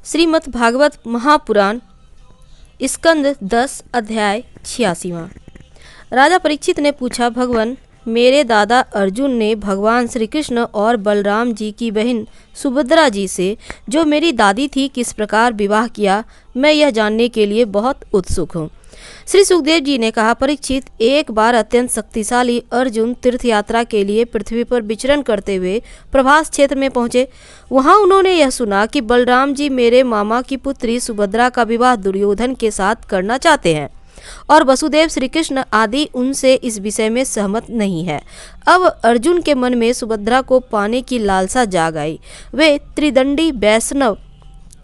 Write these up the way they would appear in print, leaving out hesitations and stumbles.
श्रीमद् भागवत महापुराण स्कंद 10 अध्याय 86वां। राजा परीक्षित ने पूछा, भगवान, मेरे दादा अर्जुन ने भगवान श्री कृष्ण और बलराम जी की बहन सुभद्रा जी से, जो मेरी दादी थी, किस प्रकार विवाह किया, मैं यह जानने के लिए बहुत उत्सुक हूँ। श्री सुखदेव जी ने कहा, परीक्षित, एक बार अत्यंत शक्तिशाली अर्जुन तीर्थ यात्रा के लिए पृथ्वी पर विचरण करते हुए प्रभास क्षेत्र में पहुंचे। वहां उन्होंने यह सुना कि बलराम जी मेरे मामा की पुत्री सुभद्रा का विवाह दुर्योधन के साथ करना चाहते हैं और वसुदेव श्री कृष्ण आदि उनसे इस विषय में सहमत नहीं है। अब अर्जुन के मन में सुभद्रा को पाने की लालसा जाग आई। वे त्रिदंडी वैष्णव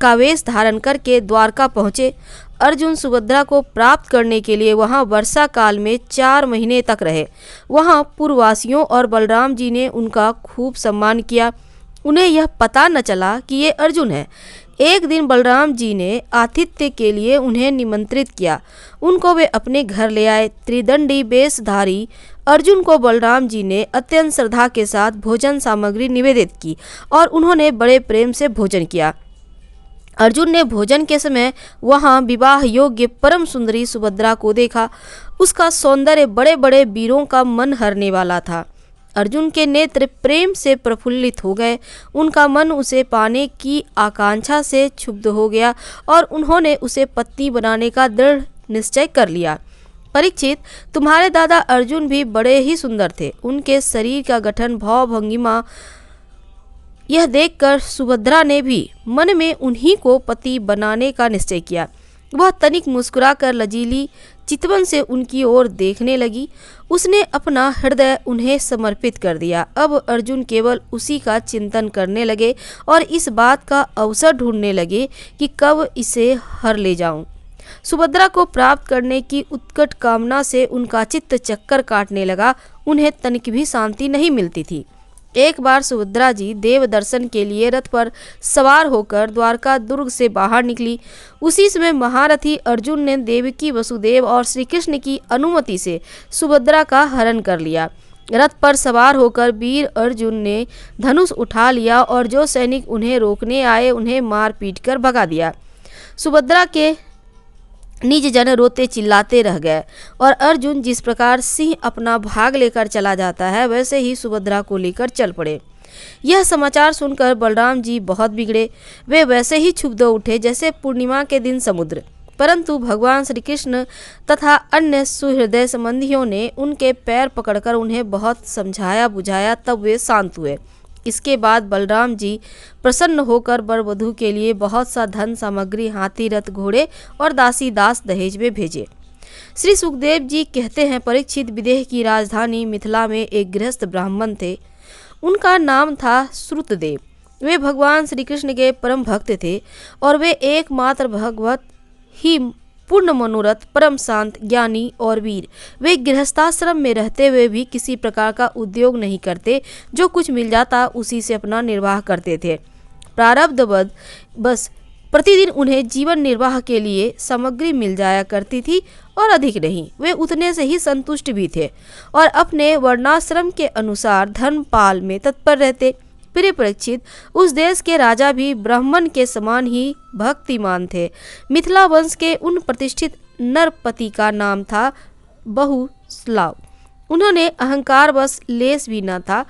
का वेश धारण करके द्वारका पहुँचे। अर्जुन सुभद्रा को प्राप्त करने के लिए वहां वर्षा काल में 4 महीने तक रहे। वहां पूर्ववासियों और बलराम जी ने उनका खूब सम्मान किया। उन्हें यह पता न चला कि ये अर्जुन है। एक दिन बलराम जी ने आतिथ्य के लिए उन्हें निमंत्रित किया। उनको वे अपने घर ले आए। त्रिदंडी वेशधारी अर्जुन को बलराम जी ने अत्यंत श्रद्धा के साथ भोजन सामग्री निवेदित की और उन्होंने बड़े प्रेम से भोजन किया। अर्जुन ने भोजन के समय वहां विवाह योग्य परम सुंदरी सुभद्रा को देखा। उसका सौंदर्य बड़े बड़े वीरों का मन हरने वाला था। अर्जुन के नेत्र प्रेम से प्रफुल्लित हो गए। उनका मन उसे पाने की आकांक्षा से क्षुब्ध हो गया और उन्होंने उसे पत्नी बनाने का दृढ़ निश्चय कर लिया। परीक्षित, तुम्हारे दादा अर्जुन भी बड़े ही सुंदर थे। उनके शरीर का गठन, भाव, भंगिमा, यह देखकर सुभद्रा ने भी मन में उन्हीं को पति बनाने का निश्चय किया। वह तनिक मुस्कुराकर लजीली चितवन से उनकी ओर देखने लगी। उसने अपना हृदय उन्हें समर्पित कर दिया। अब अर्जुन केवल उसी का चिंतन करने लगे और इस बात का अवसर ढूंढने लगे कि कब इसे हर ले जाऊं। सुभद्रा को प्राप्त करने की उत्कट कामना से उनका चित्त चक्कर काटने लगा। उन्हें तनिक भी शांति नहीं मिलती थी। एक बार सुभद्रा जी देव दर्शन के लिए रथ पर सवार होकर द्वारका दुर्ग से बाहर निकली। उसी समय महारथी अर्जुन ने देवकी, वसुदेव और श्री कृष्ण की अनुमति से सुभद्रा का हरण कर लिया। रथ पर सवार होकर वीर अर्जुन ने धनुष उठा लिया और जो सैनिक उन्हें रोकने आए उन्हें मार पीट कर भगा दिया। सुभद्रा के निज जन रोते चिल्लाते रह गए और अर्जुन जिस प्रकार सिंह अपना भाग लेकर चला जाता है, वैसे ही सुभद्रा को लेकर चल पड़े। यह समाचार सुनकर बलराम जी बहुत बिगड़े। वे वैसे ही क्षुब्ध उठे जैसे पूर्णिमा के दिन समुद्र। परंतु भगवान श्री कृष्ण तथा अन्य सुहृदय संबंधियों ने उनके पैर पकड़कर उन्हें बहुत समझाया बुझाया, तब वे शांत हुए। इसके बाद बलराम जी प्रसन्न होकर वर वधू के लिए बहुत सा धन सामग्री, हाथी, रथ, घोड़े और दासी दास दहेज में भेजे। श्री सुखदेव जी कहते हैं, परीक्षित, विदेह की राजधानी मिथिला में एक गृहस्थ ब्राह्मण थे। उनका नाम था श्रुतदेव। वे भगवान श्री कृष्ण के परम भक्त थे और वे एकमात्र भगवत ही पूर्ण मनोरथ, परम शांत, ज्ञानी और वीर। वे गृहस्थाश्रम में रहते हुए भी किसी प्रकार का उद्योग नहीं करते। जो कुछ मिल जाता उसी से अपना निर्वाह करते थे। प्रारब्धवश बस प्रतिदिन उन्हें जीवन निर्वाह के लिए सामग्री मिल जाया करती थी और अधिक नहीं। वे उतने से ही संतुष्ट भी थे और अपने वर्णाश्रम के अनुसार धन पाल में तत्पर रहते। प्रिय परीक्षित, उस देश के राजा भी ब्राह्मण के समान ही भक्तिमान थे। मिथिला वंश के उन प्रतिष्ठित नरपति का नाम था बहुश्लाव। उन्होंने अहंकार बस लेस भी न था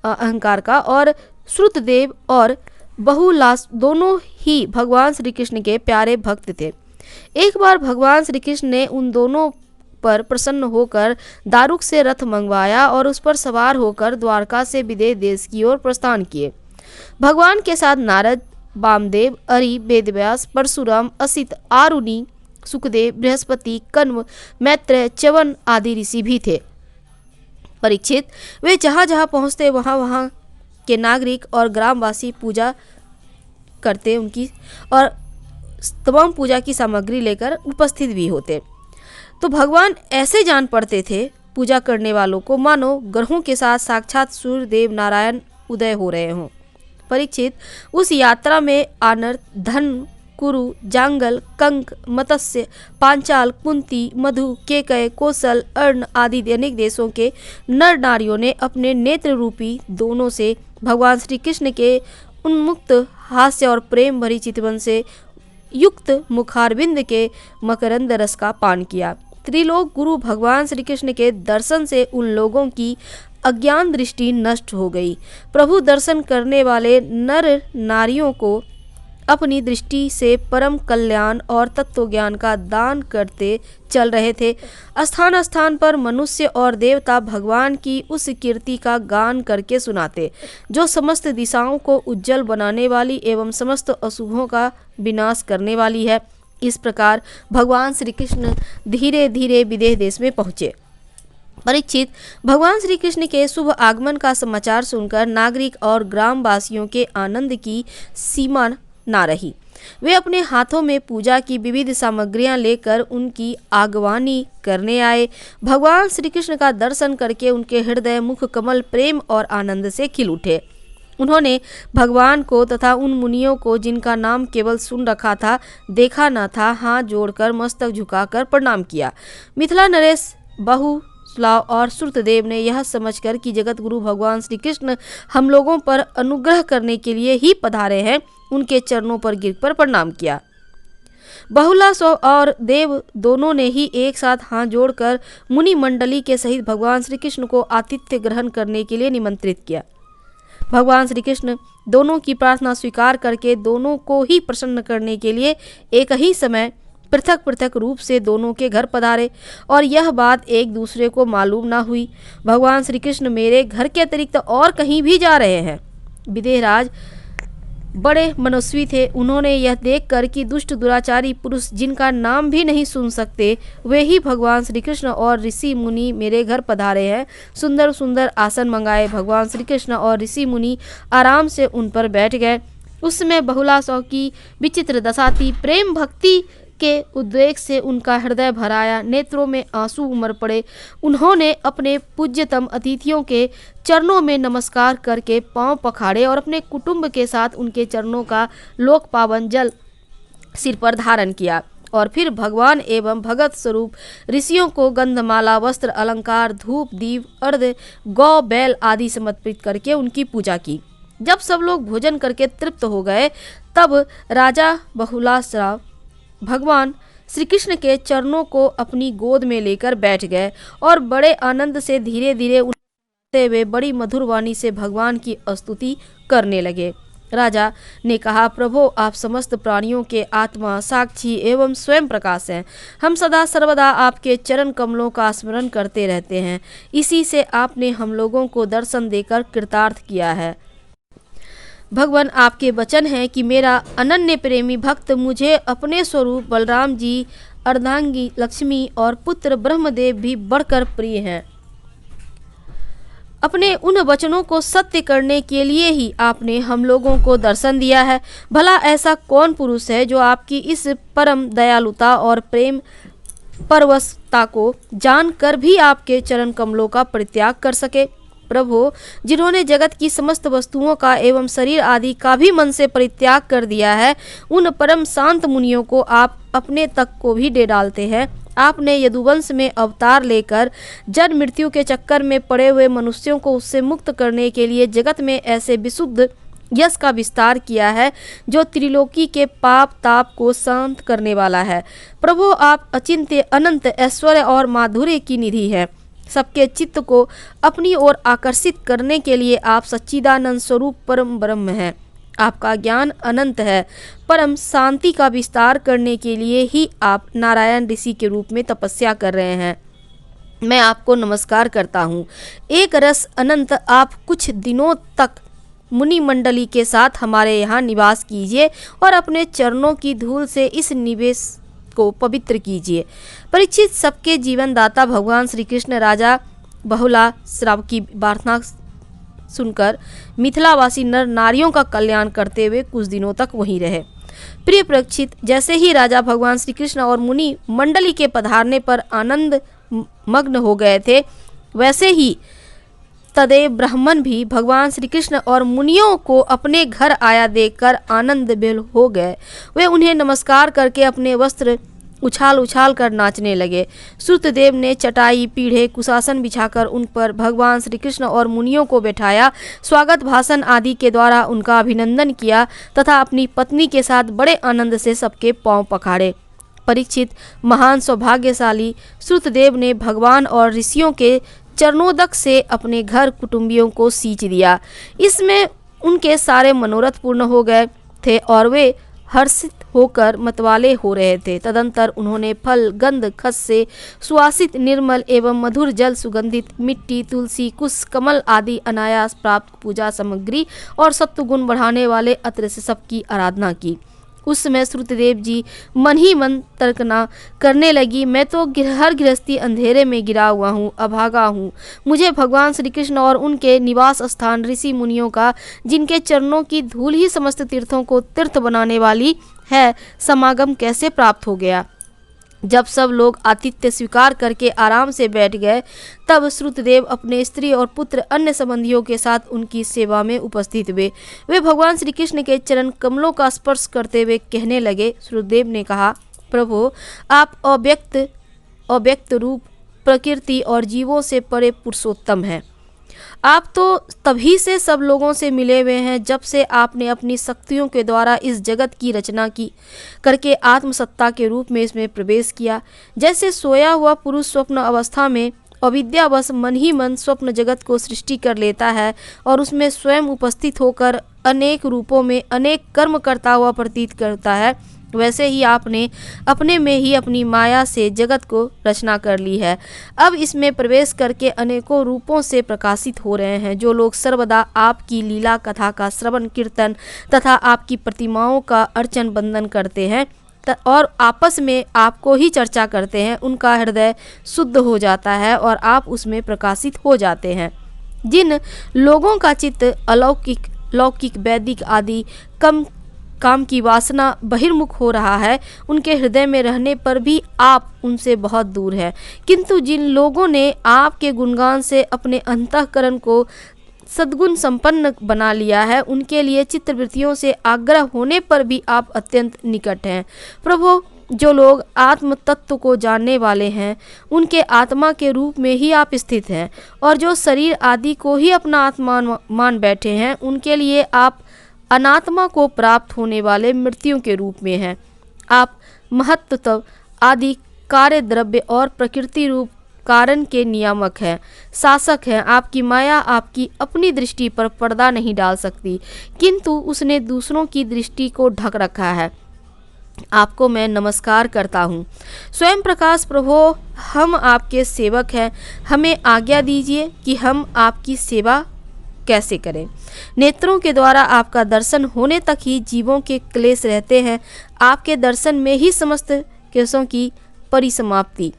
अहंकार का, और श्रुतदेव और बहुलास दोनों ही भगवान श्री कृष्ण के प्यारे भक्त थे। एक बार भगवान श्री कृष्ण ने उन दोनों पर प्रसन्न होकर दारुक से रथ मंगवाया और उस पर सवार होकर द्वारका से विदेह देश की ओर प्रस्थान किए। भगवान के साथ नारद, वामदेव, अरि, वेदव्यास, परशुराम, असित, आरुणि, सुखदेव, बृहस्पति, कण्व, मैत्रेय, च्यवन आदि ऋषि भी थे। परीक्षित, वे जहाँ जहाँ पहुँचते वहाँ के नागरिक और ग्रामवासी पूजा करते उनकी और तमाम पूजा की सामग्री लेकर उपस्थित भी होते। तो भगवान ऐसे जान पड़ते थे पूजा करने वालों को, मानो ग्रहों के साथ साक्षात सूर्य देव नारायण उदय हो रहे हों। परीक्षित, उस यात्रा में आनर्त, धन, कुरु, जांगल, कंक, मत्स्य, पांचाल, कुंती, मधु, केकय, कौशल, अर्ण आदि अनेक देशों के नर नारियों ने अपने नेत्र रूपी दोनों से भगवान श्री कृष्ण के उन्मुक्त हास्य और प्रेम भरी चितवन से युक्त मुखारबिंद के मकरंद रस का पान किया। त्रिलोक गुरु भगवान श्री कृष्ण के दर्शन से उन लोगों की अज्ञान दृष्टि नष्ट हो गई। प्रभु दर्शन करने वाले नर नारियों को अपनी दृष्टि से परम कल्याण और तत्व ज्ञान का दान करते चल रहे थे। स्थान स्थान पर मनुष्य और देवता भगवान की उस कीर्ति का गान करके सुनाते जो समस्त दिशाओं को उज्जवल बनाने वाली एवं समस्त अशुभों का विनाश करने वाली है। इस प्रकार भगवान श्री कृष्ण धीरे धीरे विदेह देश में पहुँचे। परीक्षित, भगवान श्री कृष्ण के शुभ आगमन का समाचार सुनकर नागरिक और ग्रामवासियों के आनंद की सीमा ना रही। वे अपने हाथों में पूजा की विविध सामग्रियां लेकर उनकी आगवानी करने आए। भगवान श्री कृष्ण का दर्शन करके उनके हृदय मुख कमल प्रेम और आनंद से खिल उठे। उन्होंने भगवान को तथा उन मुनियों को जिनका नाम केवल सुन रखा था, देखा न था, हाथ जोड़कर मस्तक झुकाकर प्रणाम किया। मिथिला नरेश बहुश्लाव और श्रुतदेव ने यह समझकर कि जगत गुरु भगवान श्री कृष्ण हम लोगों पर अनुग्रह करने के लिए ही पधारे हैं, उनके चरणों पर गिरकर प्रणाम किया। बहुलास्व और देव दोनों ने ही एक साथ हाथ जोड़कर मुनि मंडली के सहित भगवान श्री कृष्ण को आतिथ्य ग्रहण करने के लिए निमंत्रित किया। भगवान श्री कृष्ण दोनों की प्रार्थना स्वीकार करके दोनों को ही प्रसन्न करने के लिए एक ही समय पृथक पृथक रूप से दोनों के घर पधारे और यह बात एक दूसरे को मालूम ना हुई। भगवान श्री कृष्ण मेरे घर के अतिरिक्त और कहीं भी जा रहे हैं। विदेहराज बड़े मनस्वी थे। उन्होंने यह देखकर कि दुष्ट दुराचारी पुरुष जिनका नाम भी नहीं सुन सकते वे ही भगवान श्री कृष्ण और ऋषि मुनि मेरे घर पधारे हैं, सुंदर सुंदर आसन मंगाए। भगवान श्री कृष्ण और ऋषि मुनि आराम से उन पर बैठ गए। उस समय बहुलास्व की विचित्र दशा थी। प्रेम भक्ति के उद्वेग से उनका हृदय भराया, नेत्रों में आंसू उमड़ पड़े। उन्होंने अपने पूज्यतम अतिथियों के चरणों में नमस्कार करके पांव पखाड़े और अपने कुटुंब के साथ उनके चरणों का लोक पावन जल सिर पर धारण किया और फिर भगवान एवं भगत स्वरूप ऋषियों को गंधमाला, वस्त्र, अलंकार, धूप, दीप, अर्घ्य, गौ, बैल आदि समर्पित करके उनकी पूजा की। जब सब लोग भोजन करके तृप्त हो गए तब राजा बहुलास्व भगवान श्री कृष्ण के चरणों को अपनी गोद में लेकर बैठ गए और बड़े आनंद से धीरे धीरे उठते हुए बड़ी मधुर वाणी से भगवान की स्तुति करने लगे। राजा ने कहा, प्रभु आप समस्त प्राणियों के आत्मा, साक्षी एवं स्वयं प्रकाश हैं। हम सदा सर्वदा आपके चरण कमलों का स्मरण करते रहते हैं। इसी से आपने हम लोगों को दर्शन देकर कृतार्थ किया है। भगवान आपके वचन है कि मेरा अनन्य प्रेमी भक्त मुझे अपने स्वरूप बलराम जी, अर्धांगी लक्ष्मी और पुत्र ब्रह्मदेव भी बढ़कर प्रिय हैं। अपने उन वचनों को सत्य करने के लिए ही आपने हम लोगों को दर्शन दिया है। भला ऐसा कौन पुरुष है जो आपकी इस परम दयालुता और प्रेम परवशता को जानकर भी आपके चरण कमलों का परित्याग कर सके। प्रभु, जिन्होंने जगत की समस्त वस्तुओं का एवं शरीर आदि का भी मन से परित्याग कर दिया है, उन परम शांत मुनियों को आप अपने तक को भी दे डालते हैं। आपने यदुवंश में अवतार लेकर जन्म मृत्यु के चक्कर में पड़े हुए मनुष्यों को उससे मुक्त करने के लिए जगत में ऐसे विशुद्ध यश का विस्तार किया है जो त्रिलोकी के पाप ताप को शांत करने वाला है। प्रभु, आप अचिंत्य अनंत ऐश्वर्य और माधुर्य की निधि है। सबके चित्त को अपनी ओर आकर्षित करने के लिए आप सच्चिदानंद स्वरूप परम ब्रह्म हैं। आपका ज्ञान अनंत है। परम शांति का विस्तार करने के लिए ही आप नारायण ऋषि के रूप में तपस्या कर रहे हैं। मैं आपको नमस्कार करता हूँ। एक रस अनंत आप कुछ दिनों तक मुनि मंडली के साथ हमारे यहाँ निवास कीजिए और अपने चरणों की धूल से इस निवेश को पवित्र कीजिए। परीक्षित, सबके जीवन दाता भगवान श्री कृष्ण राजा बहुलास्व की प्रार्थना सुनकर मिथिलावासी नर नारियों का कल्याण करते हुए कुछ दिनों तक वहीं रहे। प्रिय परीक्षित, जैसे ही राजा भगवान श्री कृष्ण और मुनि मंडली के पधारने पर आनंद मग्न हो गए थे, वैसे ही तदेव ब्राह्मण भी भगवान श्री कृष्ण और मुनियों को अपने घर आया देखकर आनंद बेल हो गए। वे उन्हें नमस्कार करके अपने वस्त्र उछाल उछाल कर नाचने लगे। श्रुतदेव ने चटाई, पीढ़े, कुशासन बिछाकर उन पर भगवान श्री कृष्ण और मुनियों को बैठाया, स्वागत भाषण आदि के द्वारा उनका अभिनंदन किया तथा अपनी पत्नी के साथ बड़े आनंद से सबके पांव पखाड़े। परीक्षित, महान सौभाग्यशाली श्रुतदेव ने भगवान और ऋषियों के चरणोदक से अपने घर कुटुंबियों को सींच दिया। इसमें उनके सारे मनोरथ पूर्ण हो गए थे और वे हर्षित होकर मतवाले हो रहे थे। तदंतर उन्होंने फल, गंध, खस से सुवासित निर्मल एवं मधुर जल, सुगंधित मिट्टी, तुलसी, कुश, कमल आदि अनायास प्राप्त पूजा सामग्री और सत्व गुण बढ़ाने वाले अत्र से सबकी आराधना की। उस समय श्रुतदेव जी मन ही मन तर्कना करने लगी, मैं तो हर गृहस्थी अंधेरे में गिरा हुआ हूँ, अभागा हूँ। मुझे भगवान श्री कृष्ण और उनके निवास स्थान ऋषि मुनियों का, जिनके चरणों की धूल ही समस्त तीर्थों को तीर्थ बनाने वाली है, समागम कैसे प्राप्त हो गया। जब सब लोग आतिथ्य स्वीकार करके आराम से बैठ गए, तब श्रुतदेव अपने स्त्री और पुत्र अन्य संबंधियों के साथ उनकी सेवा में उपस्थित हुए। वे भगवान श्री कृष्ण के चरण कमलों का स्पर्श करते हुए कहने लगे। श्रुतदेव ने कहा, प्रभु, आप अव्यक्त रूप, प्रकृति और जीवों से परे पुरुषोत्तम हैं। आप तो तभी से सब लोगों से मिले हुए हैं जब से आपने अपनी शक्तियों के द्वारा इस जगत की रचना की करके आत्मसत्ता के रूप में इसमें प्रवेश किया। जैसे सोया हुआ पुरुष स्वप्न अवस्था में अविद्यावश मन ही मन स्वप्न जगत को सृष्टि कर लेता है और उसमें स्वयं उपस्थित होकर अनेक रूपों में अनेक कर्म करता हुआ प्रतीत करता है, वैसे ही आपने अपने में ही अपनी माया से जगत को रचना कर ली है। अब इसमें प्रवेश करके अनेकों रूपों से प्रकाशित हो रहे हैं। जो लोग सर्वदा आपकी लीला कथा का श्रवण कीर्तन तथा आपकी प्रतिमाओं का अर्चन बंदन करते हैं और आपस में आपको ही चर्चा करते हैं, उनका हृदय शुद्ध हो जाता है और आप उसमें प्रकाशित हो जाते हैं। जिन लोगों का चित्त अलौकिक, लौकिक, वैदिक आदि काम की वासना बहिर्मुख हो रहा है, उनके हृदय में रहने पर भी आप उनसे बहुत दूर हैं। किंतु जिन लोगों ने आपके गुणगान से अपने अंतःकरण को सद्गुण संपन्न बना लिया है, उनके लिए चित्तवृत्तियों से आग्रह होने पर भी आप अत्यंत निकट हैं। प्रभु, जो लोग आत्म तत्व को जानने वाले हैं, उनके आत्मा के रूप में ही आप स्थित हैं, और जो शरीर आदि को ही अपना आत्मा मान बैठे हैं, उनके लिए आप अनात्मा को प्राप्त होने वाले मृत्यु के रूप में हैं। आप महत्त्व आदि कार्य, द्रव्य और प्रकृति रूप कारण के नियामक हैं, शासक हैं। आपकी माया आपकी अपनी दृष्टि पर पर्दा नहीं डाल सकती, किंतु उसने दूसरों की दृष्टि को ढक रखा है। आपको मैं नमस्कार करता हूँ। स्वयं प्रकाश प्रभु, हम आपके सेवक हैं, हमें आज्ञा दीजिए कि हम आपकी सेवा कैसे करें। नेत्रों के द्वारा आपका दर्शन होने तक ही जीवों के क्लेश रहते हैं, आपके दर्शन में ही समस्त क्लेशों की परिसमाप्ति।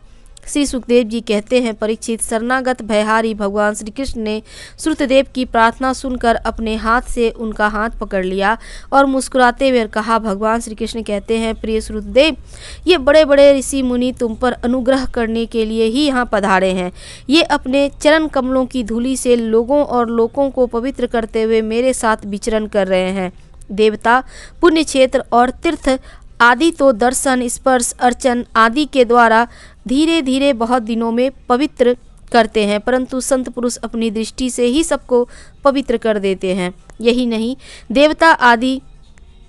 श्री सुखदेव जी कहते हैं, परीक्षित, शरणागत भयहारी भगवान श्री कृष्ण ने श्रुतदेव की प्रार्थना सुनकर अपने हाथ से उनका हाथ पकड़ लिया और मुस्कुराते हुए कहा। भगवान श्री कृष्ण कहते हैं, प्रिय श्रुतदेव, ये बड़े बड़े ऋषि मुनि तुम पर अनुग्रह करने के लिए ही यहाँ पधारे हैं। ये अपने चरण कमलों की धूलि से लोगों और लोकों को पवित्र करते हुए मेरे साथ विचरण कर रहे हैं। देवता, पुण्य क्षेत्र और तीर्थ आदि तो दर्शन, स्पर्श, अर्चन आदि के द्वारा धीरे धीरे बहुत दिनों में पवित्र करते हैं, परंतु संत पुरुष अपनी दृष्टि से ही सबको पवित्र कर देते हैं। यही नहीं, देवता आदि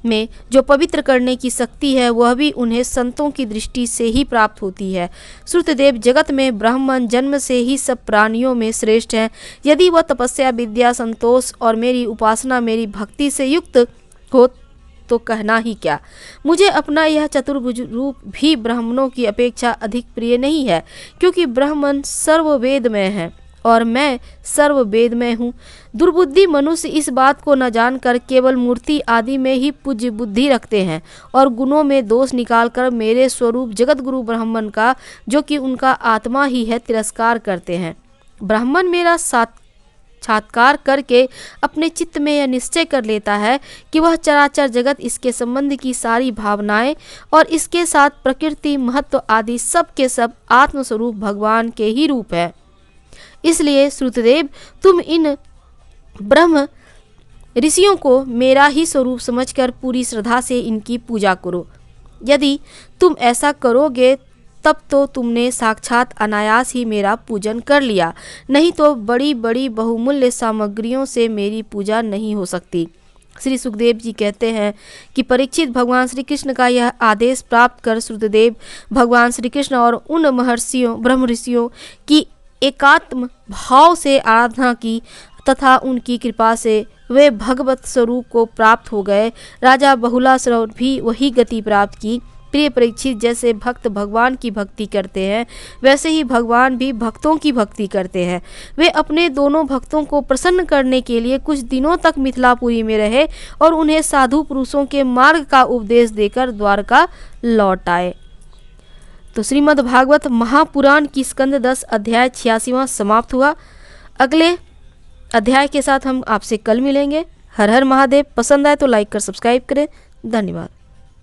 में जो पवित्र करने की शक्ति है, वह भी उन्हें संतों की दृष्टि से ही प्राप्त होती है। श्रुतदेव जगत में ब्राह्मण जन्म से ही सब प्राणियों में श्रेष्ठ हैं। यदि वह तपस्या, विद्या, संतोष और मेरी उपासना, मेरी भक्ति से युक्त हो तो कहना ही क्या। मुझे अपना यह चतुर्भुज रूप भी ब्राह्मणों की अपेक्षा अधिक प्रिय नहीं है, क्योंकि ब्राह्मण सर्ववेदमय है और मैं सर्ववेदमय हूँ। दुर्बुद्धि मनुष्य इस बात को न जानकर केवल मूर्ति आदि में ही पूज्य बुद्धि रखते हैं और गुणों में दोष निकालकर मेरे स्वरूप जगत गुरु ब्राह्मण का, जो कि उनका आत्मा ही है, तिरस्कार करते हैं। ब्राह्मण मेरा साक्षात्कार करके अपने चित्त में यह निश्चय कर लेता है कि वह चराचर जगत, इसके संबंध की सारी भावनाएं और इसके साथ प्रकृति, महत्व आदि सब के सब आत्मस्वरूप भगवान के ही रूप है। इसलिए श्रुतदेव, तुम इन ब्रह्म ऋषियों को मेरा ही स्वरूप समझकर पूरी श्रद्धा से इनकी पूजा करो। यदि तुम ऐसा करोगे तब तो तुमने साक्षात अनायास ही मेरा पूजन कर लिया, नहीं तो बड़ी बड़ी बहुमूल्य सामग्रियों से मेरी पूजा नहीं हो सकती। श्री सुखदेव जी कहते हैं कि परीक्षित भगवान श्री कृष्ण का यह आदेश प्राप्त कर श्रुतदेव भगवान श्री कृष्ण और उन महर्षियों ब्रह्म ऋषियों की एकात्म भाव से आराधना की तथा उनकी कृपा से वे भगवत स्वरूप को प्राप्त हो गए। राजा बहुलासुर भी वही गति प्राप्त की। प्रिय परीक्षित, जैसे भक्त भगवान की भक्ति करते हैं वैसे ही भगवान भी भक्तों की भक्ति करते हैं। वे अपने दोनों भक्तों को प्रसन्न करने के लिए कुछ दिनों तक मिथिलापुरी में रहे और उन्हें साधु पुरुषों के मार्ग का उपदेश देकर द्वारका लौट आए। तो श्रीमद् भागवत महापुराण की स्कंद 10 अध्याय 86वां समाप्त हुआ। अगले अध्याय के साथ हम आपसे कल मिलेंगे। हर हर महादेव। पसंद आए तो लाइक कर सब्सक्राइब करें। धन्यवाद।